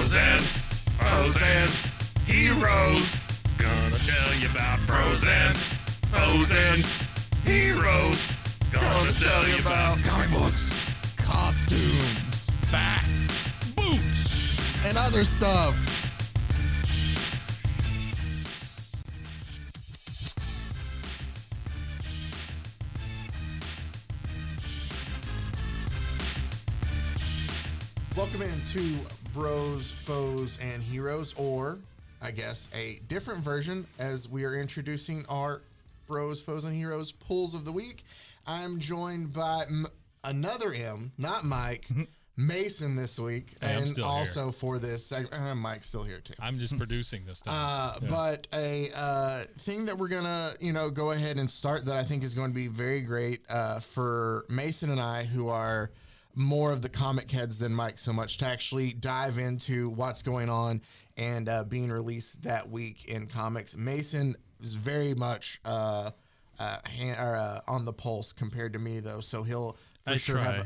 Bros and Foes and Heroes. Gonna tell you about bros and foes and heroes. Gonna tell you about comic books, costumes, facts, boots, and other stuff. Welcome into Bros, Foes, and Heroes, or I guess a different version as we are introducing our Bros, Foes, and Heroes pulls of the week. I'm joined by another M, not Mike, Mason this week, Hey, I'm and still also here. for this segment, Mike's still here too. I'm just producing this time. But a thing that we're gonna, go ahead and start that I think is going to be very great for Mason and I, who are more of the comic heads than Mike so much, to actually dive into what's going on and being released that week in comics. Mason is very much on the pulse compared to me, though, so he'll for sure have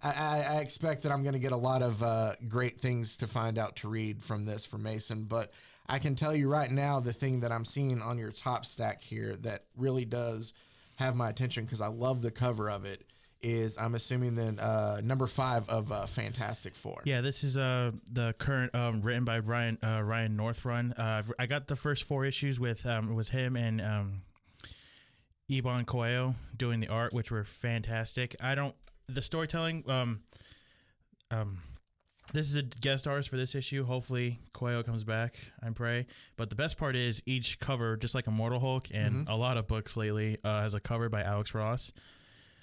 I expect that I'm going to get a lot of great things to find out to read from this for Mason, but I can tell you right now, the thing that I'm seeing on your top stack here that really does have my attention, because I love the cover of it, is I'm assuming then number 5 of Fantastic Four. Yeah, this is the current written by Ryan Northrun. I got the first 4 issues with was him and Iban Coelho doing the art, which were fantastic. The storytelling. This is a guest artist for this issue. Hopefully Coelho comes back, I pray. But the best part is each cover, just like Immortal Hulk and a lot of books lately, has a cover by Alex Ross.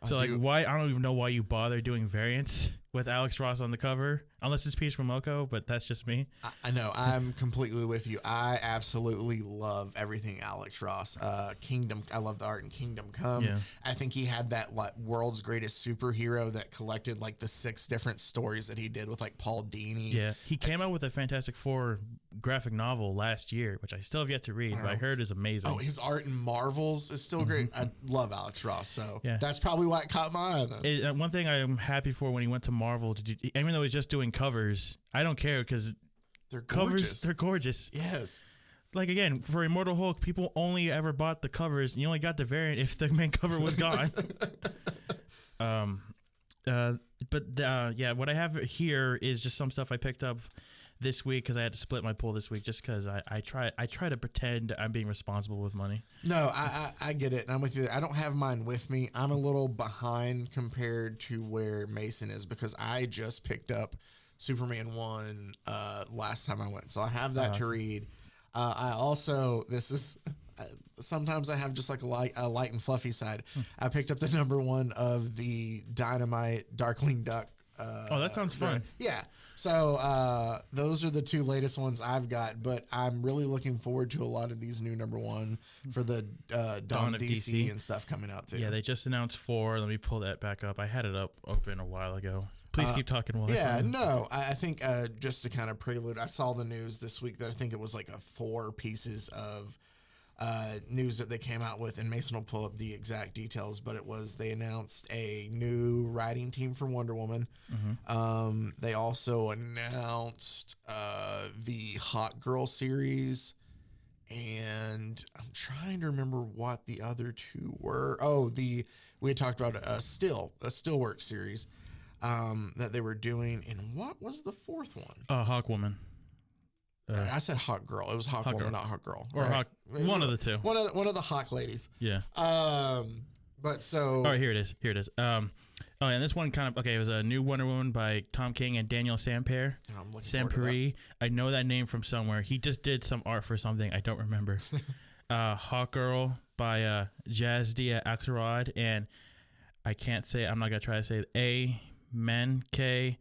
So why? I don't even know why you bother doing variants with Alex Ross on the cover, unless it's Peach Momoko, but that's just me. I know. I'm completely with you. I absolutely love everything Alex Ross. Kingdom. I love the art in Kingdom Come. Yeah. I think he had that world's greatest superhero that collected the 6 different stories that he did with Paul Dini. Yeah, he came out with a Fantastic Four graphic novel last year, which I still have yet to read, but I heard is amazing. Oh, his art in Marvels is still great. I love Alex Ross, so Yeah. that's probably why it caught my eye. Then. One thing I'm happy for when he went to Marvel, even though he's just doing covers, I don't care because They're covers, gorgeous. they're gorgeous. Yes. Again, for Immortal Hulk, people only ever bought the covers, and you only got the variant if the main cover was gone. What I have here is just some stuff I picked up this week because I had to split my pool this week, just because I try to pretend I'm being responsible with money. No, I get it. And I'm with you. I don't have mine with me. I'm a little behind compared to where Mason is, because I just picked up Superman 1 last time I went. So I have that to read. I also, sometimes I have just a light and fluffy side. I picked up the number 1 of the Dynamite Darkwing Duck. That sounds fun. Yeah. So those are the 2 latest ones I've got, but I'm really looking forward to a lot of these new number 1 for the Dawn of DC and stuff coming out too. Yeah, they just announced 4. Let me pull that back up. I had it open a while ago. Please keep talking while I think just to kind of prelude, I saw the news this week that I think it was 4 pieces of news that they came out with, and Mason will pull up the exact details, but they announced a new writing team for Wonder Woman. They also announced the Hot Girl series, and I'm trying to remember what the other 2 were. We had talked about a Stillworks series that they were doing, and what was the 4th one? Hawk Woman. I said Hawk Girl. It was Hawk Woman, not Hawk Girl. Or right? Hawk. One of the 2. One of the Hawk ladies. Yeah. But so. All right, here it is. And this one it was a new Wonder Woman by Tom King and Daniel Sampere. Oh, I'm looking forward to that. I know that name from somewhere. He just did some art for something. I don't remember. Hawk Girl by Jazdia Axelrod, and I'm not going to try to say it. K.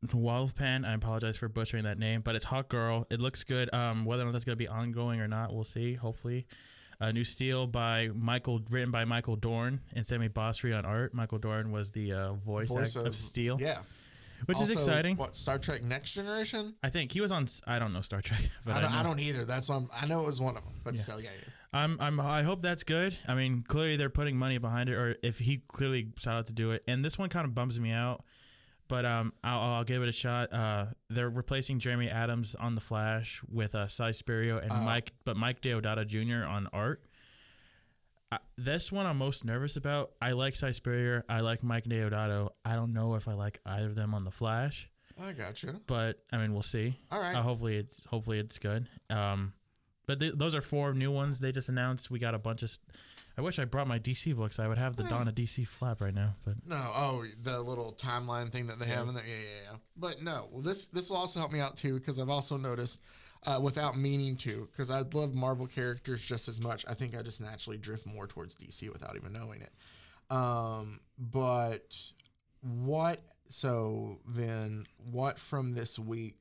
Wildpan. I apologize for butchering that name, but it's Hawk Girl. It looks good. Whether or not that's going to be ongoing or not, we'll see. Hopefully. New Steel written by Michael Dorn and Sammy Basri on art. Michael Dorn was the voice of Steel. Yeah. Which also, is exciting. What, Star Trek Next Generation? I think he was on. I don't know Star Trek. But I don't either. That's why I know it was one of them. But still, yeah. I hope that's good. I mean, clearly they're putting money behind it, or if he clearly set out to do it. And this one kind of bums me out But I'll give it a shot. They're replacing Jeremy Adams on the Flash with Cy Spurrier and Mike Deodato Jr. on art. This one I'm most nervous about. I like Cy Spurrier. I like Mike Deodato. I don't know if I like either of them on the Flash. I gotcha. But I mean, we'll see. All right. Hopefully it's good. But those are 4 new ones they just announced. We got a bunch of. I wish I brought my DC books. I would have the Dawn of DC flap right now. But no, the little timeline thing that they have in there. Yeah. But no, well, this will also help me out too, because I've also noticed, without meaning to, because I love Marvel characters just as much. I think I just naturally drift more towards DC without even knowing it. But what? So then, what from this week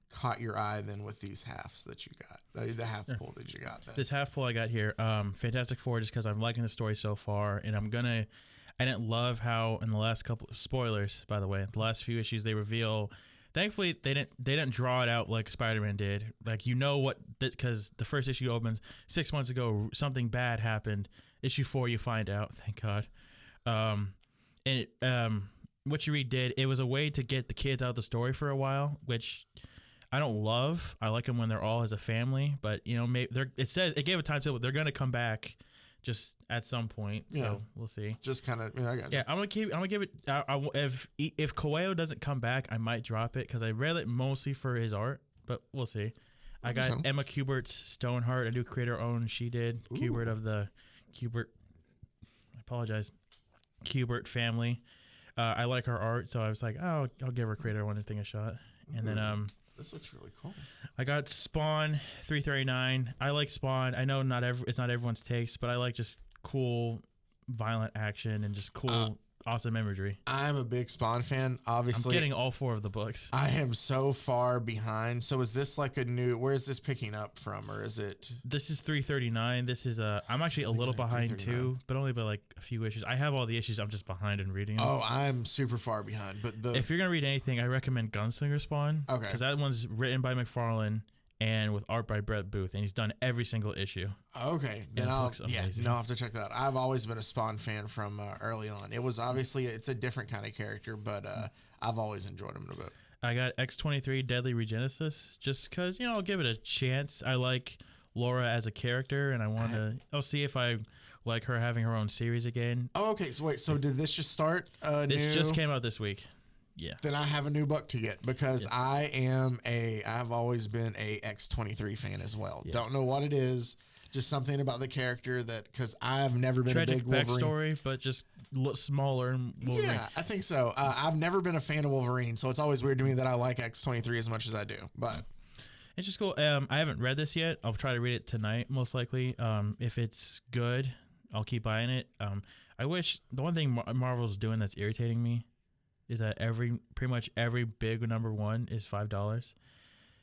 caught your eye then with these halves that you got, the half pull that you got then? This half pull I got here, Fantastic Four, just because I'm liking the story so far, and I didn't love how in the last couple, spoilers by the way, the last few issues they reveal, thankfully they didn't draw it out like Spider-Man did, like what, because the first issue opens 6 months ago, something bad happened. Issue 4 you find out, thank God. What you read did, it was a way to get the kids out of the story for a while, which I don't love. I like them when they're all as a family, but maybe it gave a timetable. They're gonna come back, just at some point. Yeah. So we'll see. Just kind of, I got you. Yeah, I'm gonna give it. If Coelho doesn't come back, I might drop it because I read it mostly for his art, but we'll see. I got Emma Kubert's Stoneheart, a new creator owned. She did Kubert of the Kubert. I apologize, Kubert family. I like her art, so I was like, oh, I'll give her creator one thing a shot. And then this looks really cool. I got Spawn 339. I like Spawn. I know it's not everyone's taste, but I like just cool, violent action and just cool, awesome imagery. I'm a big Spawn fan. Obviously, I'm getting all 4 of the books. I am so far behind. So is this like a new? Where is this picking up from, or is it? This is 339. This is I'm actually a little behind too, but only by like a few issues. I have all the issues. I'm just behind in reading them. Oh, I'm super far behind. But if you're gonna read anything, I recommend Gunslinger Spawn. Okay. Because that one's written by McFarlane and with art by Brett Booth, and he's done every single issue. Okay, then I'll have to check that out. I've always been a Spawn fan from early on. It was obviously it's a different kind of character, but I've always enjoyed him a bit. I got X-23 Deadly Regenesis just because I'll give it a chance. I like Laura as a character, and I'll see if I like her having her own series again. Oh, okay. So wait, so did this just start? This just came out this week. Yeah. Then I have a new book to get because I've always been a X-23 fan as well. Yeah. Don't know what it is. Just something about the character because I've never been Tragic a big Wolverine. Backstory, but just smaller. Wolverine. Yeah, I think so. I've never been a fan of Wolverine, so it's always weird to me that I like X-23 as much as I do. But it's just cool. I haven't read this yet. I'll try to read it tonight, most likely. If it's good, I'll keep buying it. I wish the one thing Marvel's doing that's irritating me is that pretty much every big #1 is $5.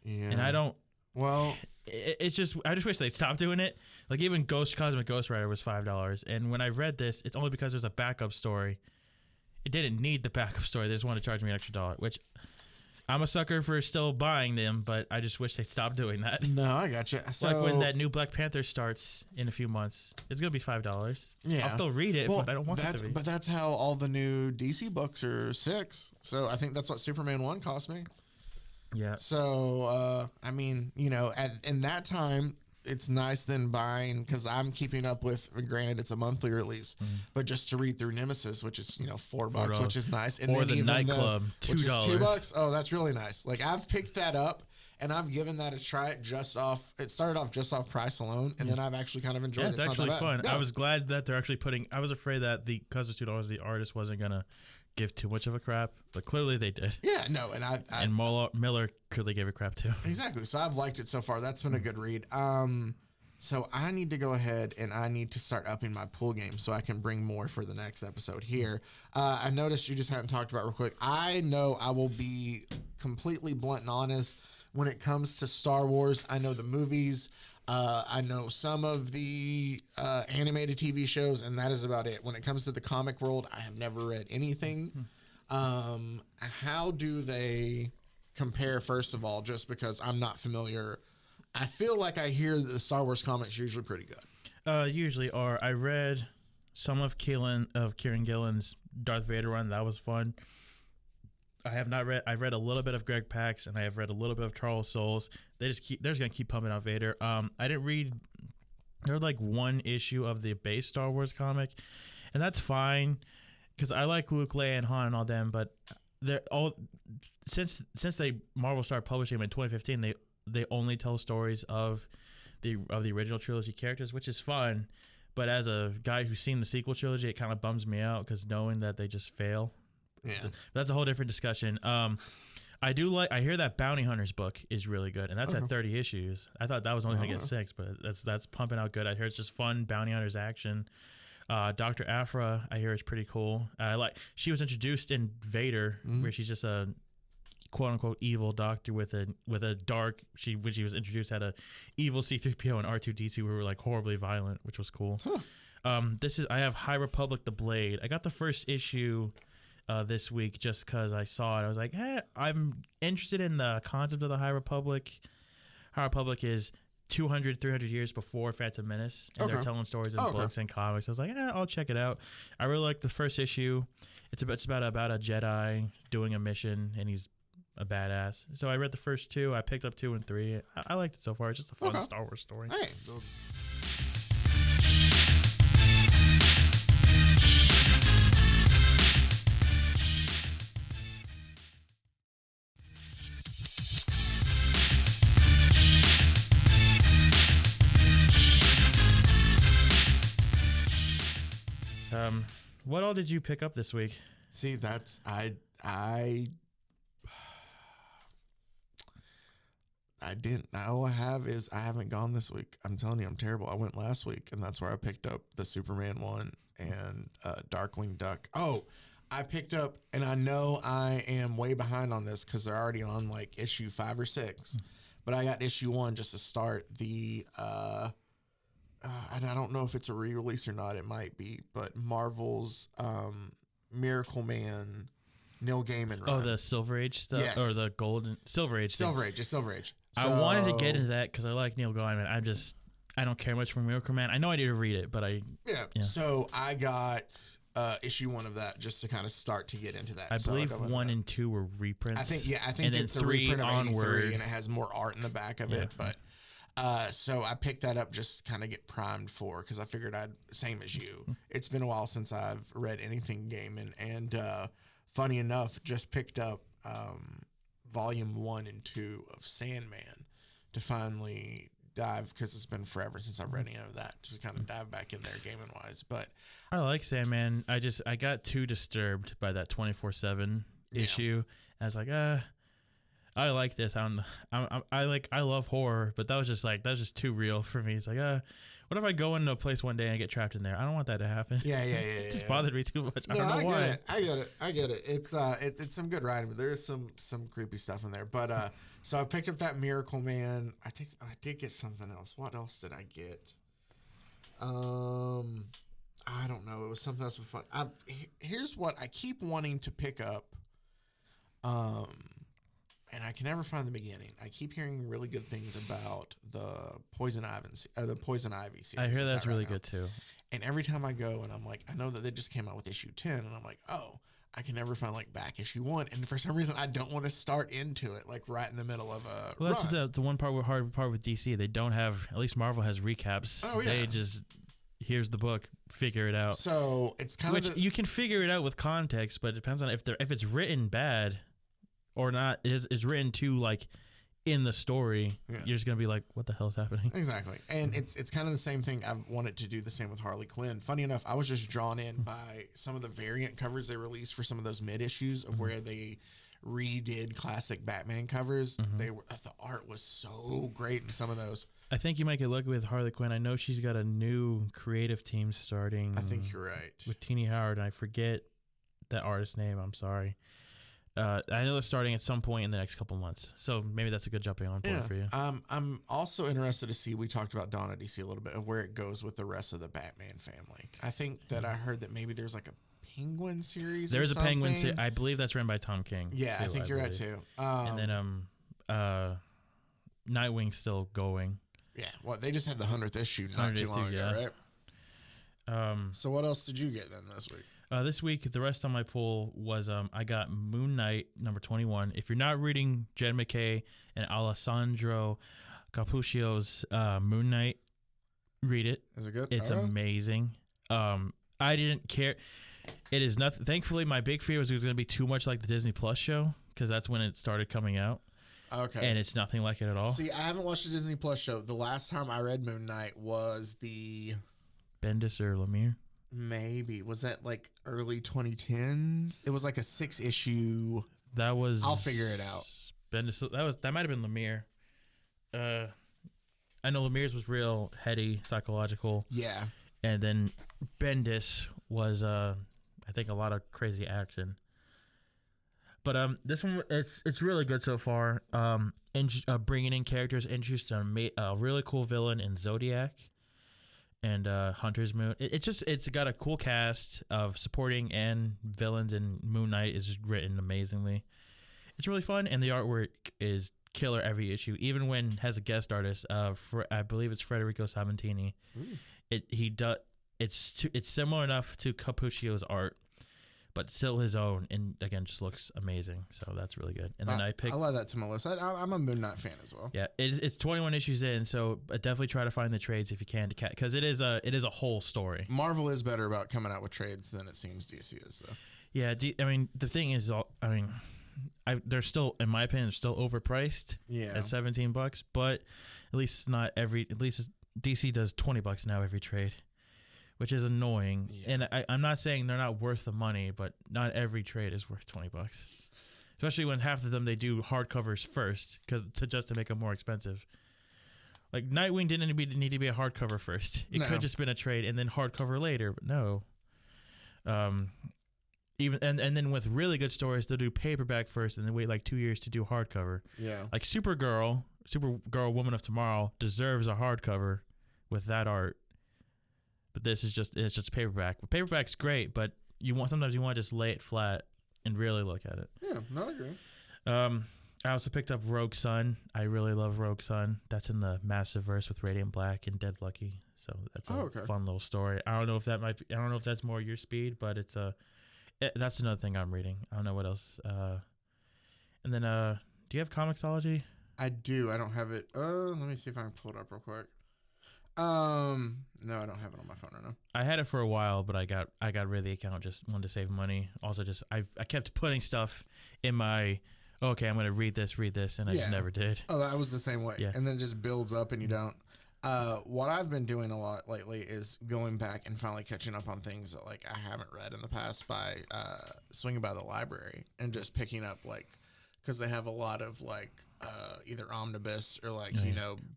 Yeah. And I don't. Well, it's just I just wish they'd stop doing it. Like even Cosmic Ghost Rider was $5, and when I read this, it's only because there's a backup story. It didn't need the backup story. They just wanted to charge me an extra $1, which I'm a sucker for still buying them, but I just wish they'd stop doing that. No, I gotcha. So, like when that new Black Panther starts in a few months, it's gonna be $5. Yeah, I'll still read it, but I don't want it to be. But that's how all the new DC books are $6. So I think that's what Superman 1 cost me. Yeah. So I mean, in that time, it's nice then buying because I'm keeping up with. Granted, it's a monthly release, but just to read through Nemesis, which is $4, which is nice, and or then the even Nightclub, $2. Which is $2. Oh, that's really nice. Like I've picked that up and I've given that a try. It started off just off price alone, and then I've actually kind of enjoyed it. It's actually not that fun. bad. Yeah. I was glad that they're actually putting. I was afraid that because of $2, the artist wasn't gonna give too much of a crap, but clearly they did. Yeah, no, and Miller clearly gave a crap too. Exactly. So I've liked it so far. That's been a good read. So I need to go ahead and I need to start upping my pool game so I can bring more for the next episode here. I noticed you just hadn't talked about real quick. I know I will be completely blunt and honest when it comes to Star Wars. I know the movies. I know some of the animated TV shows, and that is about it. When it comes to the comic world, I have never read anything. How do they compare, first of all, just because I'm not familiar? I feel like I hear the Star Wars comics usually pretty good. Usually are. I read some of Kieran Gillen's Darth Vader run. That was fun. I have not read. I've read a little bit of Greg Pax, and I have read a little bit of Charles Soules. They're just gonna keep pumping out Vader. I didn't read. There was like one issue of the base Star Wars comic, and that's fine because I like Luke, Leia, and Han and all them. But they're all since Marvel started publishing them in 2015, they only tell stories of the original trilogy characters, which is fun. But as a guy who's seen the sequel trilogy, it kind of bums me out because knowing that they just fail. Yeah. That's a whole different discussion. I hear that Bounty Hunters book is really good, and that's at 30 issues. I thought that was only going to get 6, but that's pumping out good. I hear it's just fun Bounty Hunters action. Dr. Aphra, I hear is pretty cool. She was introduced in Vader, where she's just a quote unquote evil doctor with a dark. When she was introduced, had a evil C-3PO and R2-D2 who were like horribly violent, which was cool. I have High Republic: The Blade. I got the first issue this week just because I saw it. I was like, hey, I'm interested in the concept of the High Republic. High Republic is 200, 300 years before Phantom Menace, and they're telling stories in books and comics. I was like, I'll check it out. I really like the first issue. It's about a Jedi doing a mission, and he's a badass. So I read the first 2. I picked up 2 and 3. I liked it so far. It's just a fun Star Wars story. Hey. What all did you pick up this week? See, that's I didn't. All I have is I haven't gone this week. I'm telling you, I'm terrible. I went last week, and that's where I picked up the Superman one and Darkwing Duck. Oh, I picked up, and I know I am way behind on this because they're already on like issue 5 or 6, but I got issue 1 just to start the. And I don't know if it's a re-release or not. It might be, but Marvel's Miracle Man, Neil Gaiman run. Oh, the Silver Age stuff, or the Golden Silver Age. Silver Age, just Silver Age. I wanted to get into that because I like Neil Gaiman. I don't care much for Miracle Man. I know I need to read it, but yeah. So I got issue 1 of that just to kind of start to get into that. I believe 1 and 2 were reprints. I think it's a reprint of 83, and it has more art in the back of it, but. So I picked that up just to kind of get primed for, because I figured same as you. It's been a while since I've read anything Gaiman, and funny enough, just picked up volume 1 and 2 of Sandman to finally dive, because it's been forever since I've read any of that, to kind of dive back in there Gaiman wise. But I like Sandman. I got too disturbed by that 24/7 issue. I was like, I like this. I love horror, but that was just too real for me. It's like, what if I go into a place one day and I get trapped in there? I don't want that to happen. Yeah. It just bothered me too much. No, I don't know why. I get it. It's some good writing, but there is some creepy stuff in there. But so I picked up that Miracle Man. I did get something else. What else did I get? I don't know. It was something else fun. Here's what I keep wanting to pick up. And I can never find the beginning. I keep hearing really good things about the Poison Ivy series. I hear that's really good too. And every time I go and I'm like, I know that they just came out with issue 10, and I'm like, oh, I can never find like back issue 1. And for some reason, I don't want to start into it like right in the middle of a run. That's the one hard part with DC. They don't have, at least Marvel has recaps. Oh yeah. They just, here's the book, figure it out. So it's kind of you can figure it out with context, but it depends on if it's written bad or not. Is written too like in the story. Yeah. You're just gonna be like, what the hell is happening? Exactly. And it's kind of the same thing. I've wanted to do the same with Harley Quinn. Funny enough, I was just drawn in by some of the variant covers they released for some of those mid issues of where they redid classic Batman covers. The art was so great in some of those. I think you might get lucky with Harley Quinn. I know she's got a new creative team starting. I think you're right. With Teenie Howard, and I forget that artist's name. I'm sorry. I know it's starting at some point in the next couple months, so maybe that's a good jumping on point for you. I'm also interested to see. We talked about Dawn of DC a little bit of where it goes with the rest of the Batman family. I think that I heard that maybe there's like a Penguin series. There's a Penguin series. I believe that's written by Tom King. Yeah, I think you're right too. And then Nightwing's still going. Yeah, well, they just had the 100th issue not too long ago, right? So what else did you get then this week? This week, the rest on my pool was I got Moon Knight number 21. If you're not reading Jed McKay and Alessandro Cappuccio's Moon Knight, read it. Is it good? It's amazing. I didn't care. It is nothing. Thankfully, my big fear was it was going to be too much like the Disney Plus show because that's when it started coming out. Okay. And it's nothing like it at all. See, I haven't watched the Disney Plus show. The last time I read Moon Knight was the Bendis or Lemire. Maybe. Was that like early 2010s? It was like a 6-issue. That was. I'll figure it out. Bendis. That might have been Lemire. I know Lemire's was real heady, psychological. Yeah. And then Bendis was, I think, a lot of crazy action. But this one, it's really good so far. Bringing in characters, introducing a really cool villain in Zodiac. And Hunter's Moon. It's got a cool cast of supporting and villains, and Moon Knight is written amazingly. It's really fun, and the artwork is killer every issue. Even when it has a guest artist, I believe it's Federico Sabatini. It's similar enough to Cappuccio's art, but still his own, and again just looks amazing. So that's really good. And then I'll add that to my list. I'm a Moon Knight fan as well. Yeah, it's 21 issues in, so definitely try to find the trades if you can to because it is a whole story. Marvel is better about coming out with trades than it seems DC is, though. Yeah, I mean the thing is, they're still, in my opinion, they're still overpriced. Yeah, at $17, but at least not every. At least DC does $20 now every trade, which is annoying. Yeah. And I'm not saying they're not worth the money, but not every trade is worth $20. Especially when half of them they do hardcovers first, just to make them more expensive. Like Nightwing didn't need to be a hardcover first. It could just been a trade and then hardcover later, but no. Even and then with really good stories, they'll do paperback first and then wait like 2 years to do hardcover. Yeah. Like Supergirl, Woman of Tomorrow deserves a hardcover with that art. But this is just paperback. But paperback's great, but sometimes you want to just lay it flat and really look at it. Yeah, no, I agree. I also picked up Rogue Sun. I really love Rogue Sun. That's in the Massive Verse with Radiant Black and Dead Lucky. So that's a fun little story. I don't know if that's more your speed, but that's another thing I'm reading. I don't know what else. And then do you have Comixology? I do. I don't have it. Let me see if I can pull it up real quick. No, I don't have it on my phone right now. I had it for a while, but I got rid of the account. Just wanted to save money. Also, I kept putting stuff in my. Okay, I'm gonna read this, and I just never did. Oh, I was the same way. Yeah. And then it just builds up, and you don't. What I've been doing a lot lately is going back and finally catching up on things that like I haven't read in the past by swinging by the library and just picking up because they have a lot of either omnibus or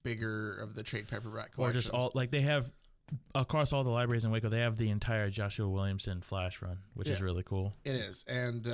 bigger of the trade paperback collections. Or just all they have across all the libraries in Waco. They have the entire Joshua Williamson Flash run, which is really cool. It is, and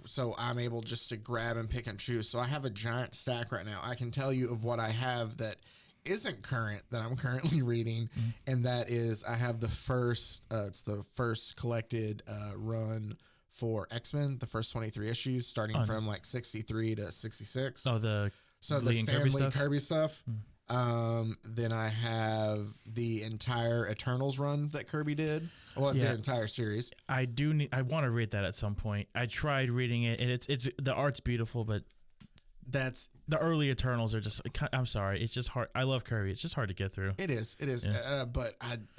so I'm able just to grab and pick and choose. So I have a giant stack right now. I can tell you of what I have that isn't current that I'm currently reading, and that is I have the first it's the first collected run for X-Men, the first 23 issues starting from 63 to 66. Oh, the Stan Lee Kirby stuff. Then I have the entire Eternals run that Kirby did. Well, the entire series. I want to read that at some point. I tried reading it, and it's the art's beautiful, but that's the early Eternals are just. I'm sorry, it's just hard. I love Kirby. It's just hard to get through. It is. Yeah. But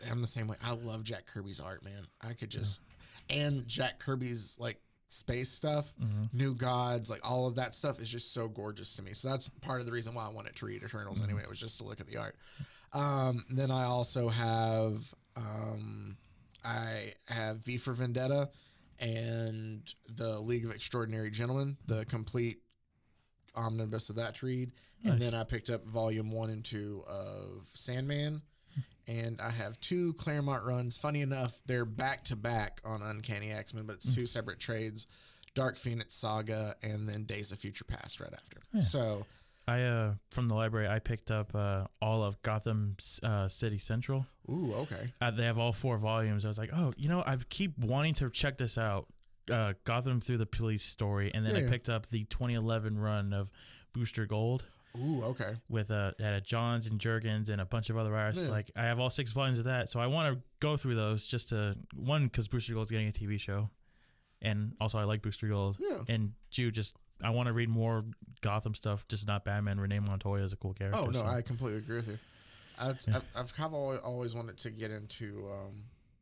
I'm the same way. I love Jack Kirby's art, man. I could just and Jack Kirby's space stuff, New Gods, all of that stuff is just so gorgeous to me. So that's part of the reason why I wanted to read Eternals anyway. It was just to look at the art. Then I also have V for Vendetta and the League of Extraordinary Gentlemen, the complete omnibus of that to read. And then I picked up volume 1 and 2 of Sandman. And I have 2 Claremont runs. Funny enough, they're back to back on Uncanny X-Men, but it's 2 separate trades: Dark Phoenix Saga and then Days of Future Past right after. Yeah. So, I from the library I picked up all of Gotham City Central. Ooh, okay. They have all 4 volumes. I was like, I keep wanting to check this out. Gotham Through the Police story, and then I picked up the 2011 run of Booster Gold. Ooh, okay. With at Johns and Jurgens and a bunch of other artists. Yeah. Like I have all 6 volumes of that, so I want to go through those just to because Booster Gold's getting a TV show, and also I like Booster Gold. Yeah. And I want to read more Gotham stuff, just not Batman. Renee Montoya is a cool character. Oh no, so. I completely agree with you. I've kind of always wanted to get into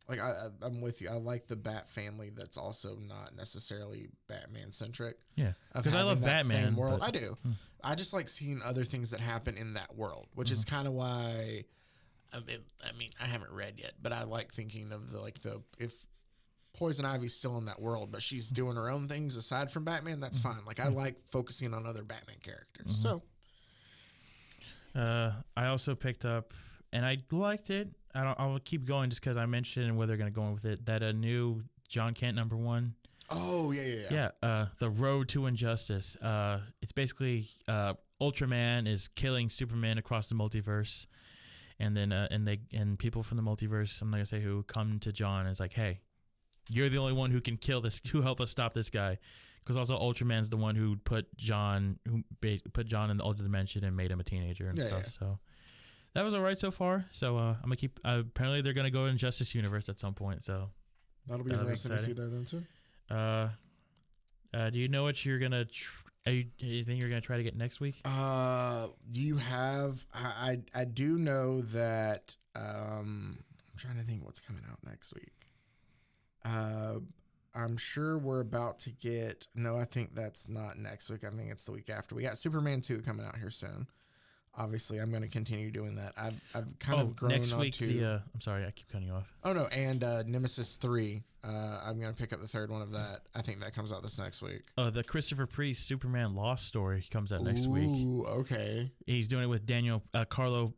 like I'm with you. I like the Bat family that's also not necessarily Batman centric. Yeah, because I love Batman. Same world. I do. I just like seeing other things that happen in that world, which is kind of why. I mean, I haven't read yet, but I like thinking of if Poison Ivy's still in that world, but she's doing her own things aside from Batman. That's fine. Like I like focusing on other Batman characters. So. I also picked up, and I liked it. I'll keep going just because I mentioned where they're going to go with it. That a new John Kent #1. Oh yeah. The Road to Injustice. It's basically Ultraman is killing Superman across the multiverse, and then and people from the multiverse, I'm not gonna say who, come to John and it's like, hey, you're the only one who can kill this, who help us stop this guy. Because also Ultraman's the one who put John in the Ultra Dimension and made him a teenager and stuff. Yeah. So that was all right so far. So I'm gonna keep. Apparently they're gonna go to Injustice Universe at some point. So that'll be interesting to see there then too. Do you know what you're gonna? You think you're gonna try to get next week? You have. I do know that. I'm trying to think what's coming out next week. I'm sure we're about to get. No, I think that's not next week. I think it's the week after. We got Superman 2 coming out here soon. Obviously, I'm going to continue doing that. I've kind of grown next on week, to. I'm sorry, I keep cutting you off. Oh no, and Nemesis 3. I'm going to pick up the third one of that. I think that comes out this next week. The Christopher Priest Superman Lost story comes out next week. Ooh, okay. He's doing it with Carlo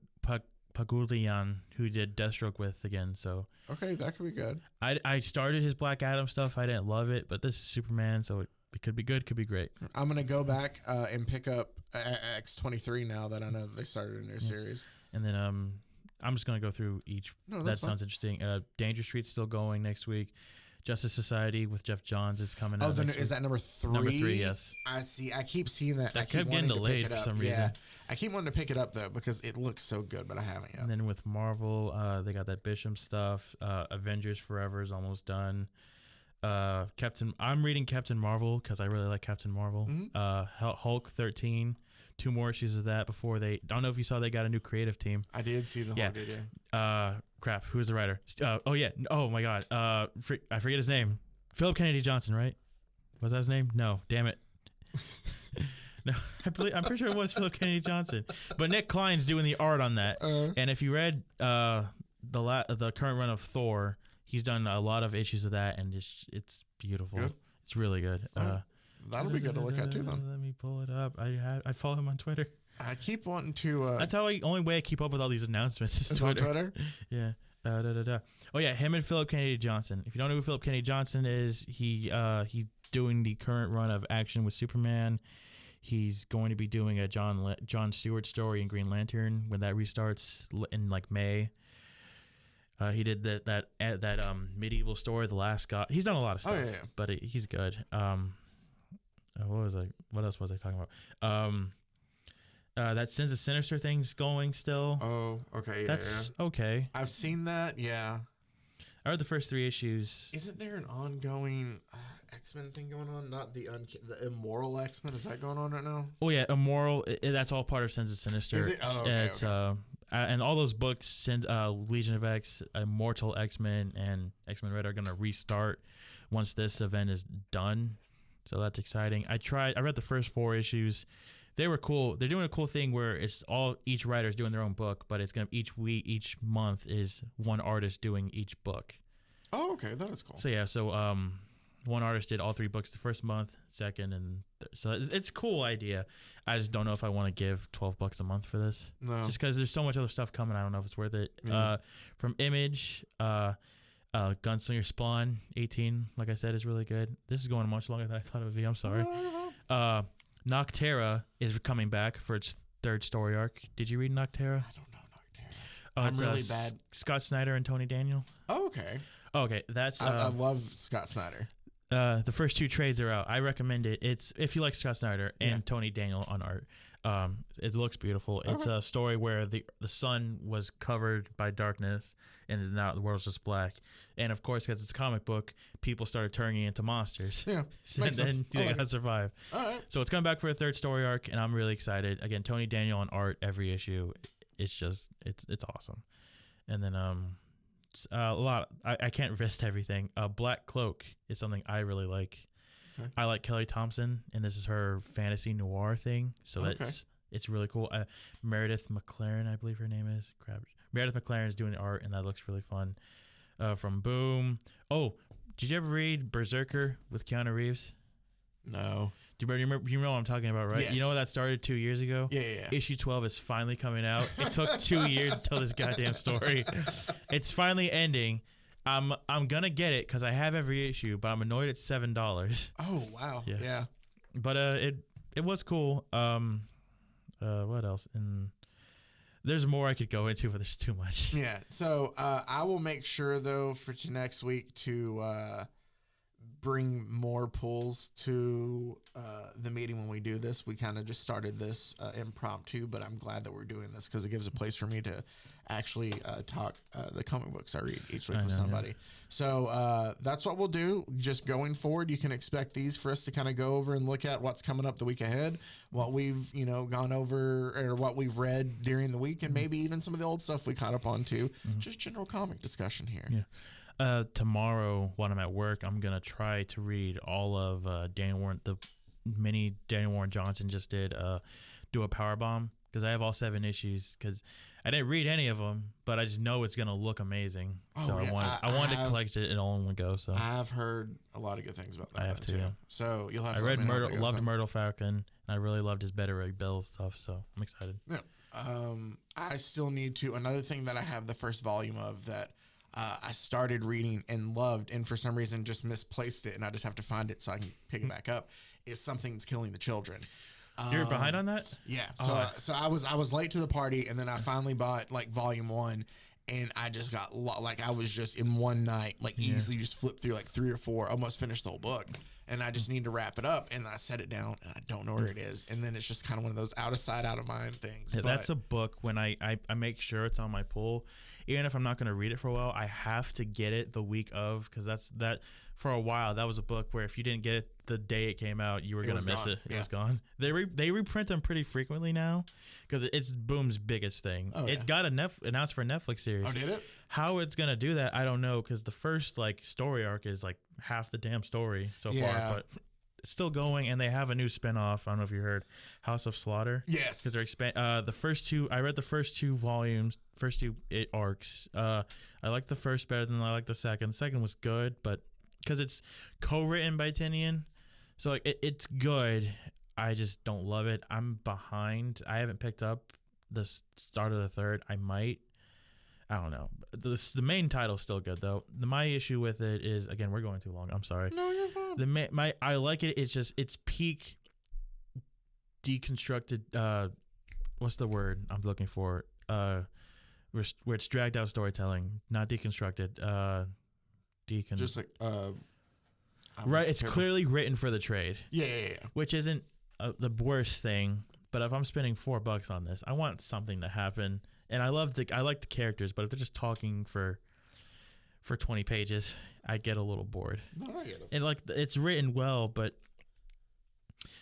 Paguglian, who did Deathstroke with again. So okay, that could be good. I started his Black Adam stuff. I didn't love it, but this is Superman, so it could be good, could be great. I'm gonna go back and pick up X-23 now that I know that they started a new series. And then I'm just gonna go through each. No, that sounds interesting. Danger Street's still going next week. Justice Society with Jeff Johns is coming out. Is that number 3? Number 3, yes. I see. I keep seeing that. That kept getting delayed for some reason. Yeah, I keep wanting to pick it up though because it looks so good, but I haven't yet. And then with Marvel, they got that Bishop stuff. Avengers Forever is almost done. I'm reading Captain Marvel because I really like Captain Marvel. Mm-hmm. Hulk 13. 2 more issues of that before they. I don't know if you saw they got a new creative team. I did see the whole video. Crap. Who's the writer? Oh yeah. Oh my God. I forget his name. Philip Kennedy Johnson, right? Was that his name? No. Damn it. No, I'm pretty sure it was Philip Kennedy Johnson. But Nick Klein's doing the art on that. And if you read the current run of Thor, he's done a lot of issues of that, and it's beautiful. Good. It's really good. That'll be good to look at too, then. Let me pull it up. I follow him on Twitter. I keep wanting to. That's how only way I keep up with all these announcements is Twitter. On Twitter? Yeah. Oh yeah, him and Philip Kennedy Johnson. If you don't know who Philip Kennedy Johnson is, he's doing the current run of Action with Superman. He's going to be doing a John Stewart story in Green Lantern when that restarts in like May. He did that medieval story, The Last God. He's done a lot of stuff. Oh yeah. But he's good. What else was I talking about? That Sins of Sinister thing's going still. Oh, okay. That's okay. I've seen that. Yeah. I read the first 3 issues. Isn't there an ongoing X-Men thing going on? Not the Immoral X-Men. Is that going on right now? Oh yeah, Immoral. That's all part of Sins of Sinister. Is it? Oh, okay. It's and all those books, Legion of X, Immortal X-Men, and X-Men Red are gonna restart once this event is done. So that's exciting. I read the first 4 issues. They were cool. They're doing a cool thing where each writer's doing their own book, but it's gonna each month is one artist doing each book. Oh, okay, that is cool. So yeah, one artist did all 3 books the first month, second, and so it's a cool idea. I just don't know if I want to give $12 a month for this. No, just because there's so much other stuff coming. I don't know if it's worth it. From Image, Gunslinger Spawn 18, like I said, is really good. This is going much longer than I thought it would be. I'm sorry. Noctera is coming back for its 3rd story arc. Did you read Noctera? I don't know Noctera. I'm really bad. Scott Snyder and Tony Daniel. Oh, okay. Okay, that's. I love Scott Snyder. The first 2 trades are out. I recommend it. It's if you like Scott Snyder and Tony Daniel on art. It looks beautiful. It's a story where the sun was covered by darkness, and now the world's just black. And of course, because it's a comic book, people started turning into monsters. Yeah, and makes then sense. they gotta survive. All right. So it's coming back for a third story arc, and I'm really excited. Again, Tony Daniel on art every issue. It's just it's awesome. And then a lot. I can't list everything. Black Cloak is something I really like. Okay. I like Kelly Thompson, and this is her fantasy noir thing. So it's really cool. Meredith McLaren, I believe her name is. Meredith McLaren is doing the art, and that looks really fun. From Boom. Oh, did you ever read Berserker with Keanu Reeves? No. You know what I'm talking about, right? Yes. You know that started 2 years ago? Yeah. Issue 12 is finally coming out. It took 2 years to tell this goddamn story. It's finally ending. I'm gonna get it because I have every issue, but I'm annoyed it's $7. Oh wow. Yeah. But it was cool. What else? And there's more I could go into, but there's too much. Yeah. So I will make sure though for next week to bring more pulls to the meeting when we do this. We kind of just started this impromptu, but I'm glad that we're doing this because it gives a place for me to actually talk the comic books I read each week with somebody. Yeah. So that's what we'll do. Just going forward, you can expect these for us to kind of go over and look at what's coming up the week ahead, what we've gone over or what we've read during the week, and maybe even some of the old stuff we caught up on too. Just general comic discussion here. Yeah. Tomorrow when I'm at work, I'm gonna try to read all of Daniel Warren. The mini Daniel Warren Johnson just did do a power bomb because I have all 7 issues because I didn't read any of them, but I just know it's gonna look amazing. Oh, so yeah. I wanted to collect it all in one go. So I've heard a lot of good things about that. I have too. Yeah. So you'll have. I read loved Myrtle Falcon, and I really loved his Better Ray Bill stuff. So I'm excited. Yeah. I still need to. Another thing that I have the first volume of that. I started reading and loved, and for some reason just misplaced it, and I just have to find it so I can pick it back up. Is Something's Killing the Children. You're behind on that? Yeah. So I was late to the party, and then I finally bought like volume 1, and I just got I was just in one night easily just flipped through like 3 or 4, almost finished the whole book. And I just need to wrap it up, and I set it down, and I don't know where it is. And then it's just kind of one of those out of sight, out of mind things. Yeah, that's a book when I make sure it's on my pull. Even if I'm not going to read it for a while, I have to get it the week of because that for a while, that was a book where if you didn't get it the day it came out, you were going to miss it. It was gone. They reprint them pretty frequently now because it's Boom's biggest thing. Oh, it got announced for a Netflix series. Oh, did it? How it's going to do that, I don't know because the first story arc is half the damn story so far, but it's still going, and they have a new spinoff. I don't know if you heard, House of Slaughter. Yes, because they're the first 2. I read the first 2 volumes, first 2 arcs. I like the first better than I like the second. The second was good, but because it's co-written by Tinian, so it's good. I just don't love it. I'm behind. I haven't picked up the start of the third. I might. I don't know. The main title's still good though. My issue with it is, again, we're going too long. I'm sorry. No, you're fine. I like it. It's just it's peak deconstructed. What's the word I'm looking for? Where it's dragged out storytelling, not deconstructed. Just like right. It's clearly written for the trade. Yeah. Which isn't the worst thing. But if I'm spending $4 on this, I want something to happen. And I like the characters, but if they're just talking for 20 pages, I get a little bored. No, I get it. And it's written well, but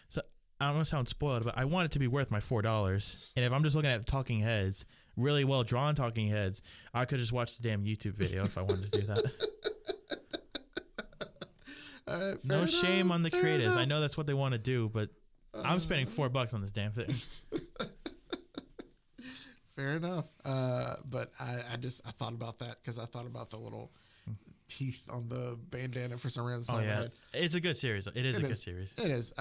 so I don't want to sound spoiled, but I want it to be worth my $4. And if I'm just looking at talking heads, really well drawn talking heads, I could just watch the damn YouTube video if I wanted to do that. No shame on the creators. I know that's what they want to do, but I'm spending $4 on this damn thing. Fair enough. But I thought about that because I thought about the little teeth on the bandana for some reason. Oh, yeah. It's a good series. It is a good series. It is.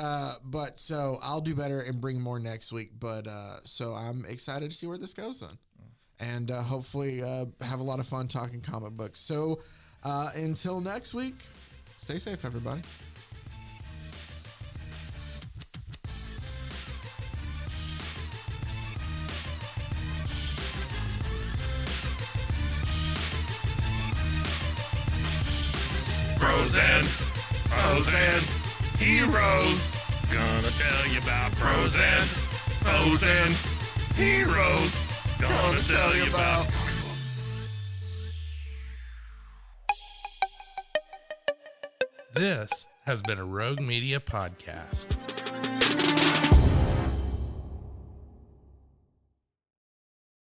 But so I'll do better and bring more next week. But so I'm excited to see where this goes then. And hopefully have a lot of fun talking comic books. So until next week, stay safe, everybody. Pros and heroes. Gonna tell you about pros and Foes and heroes. Gonna tell you about. This has been a Rogue Media podcast.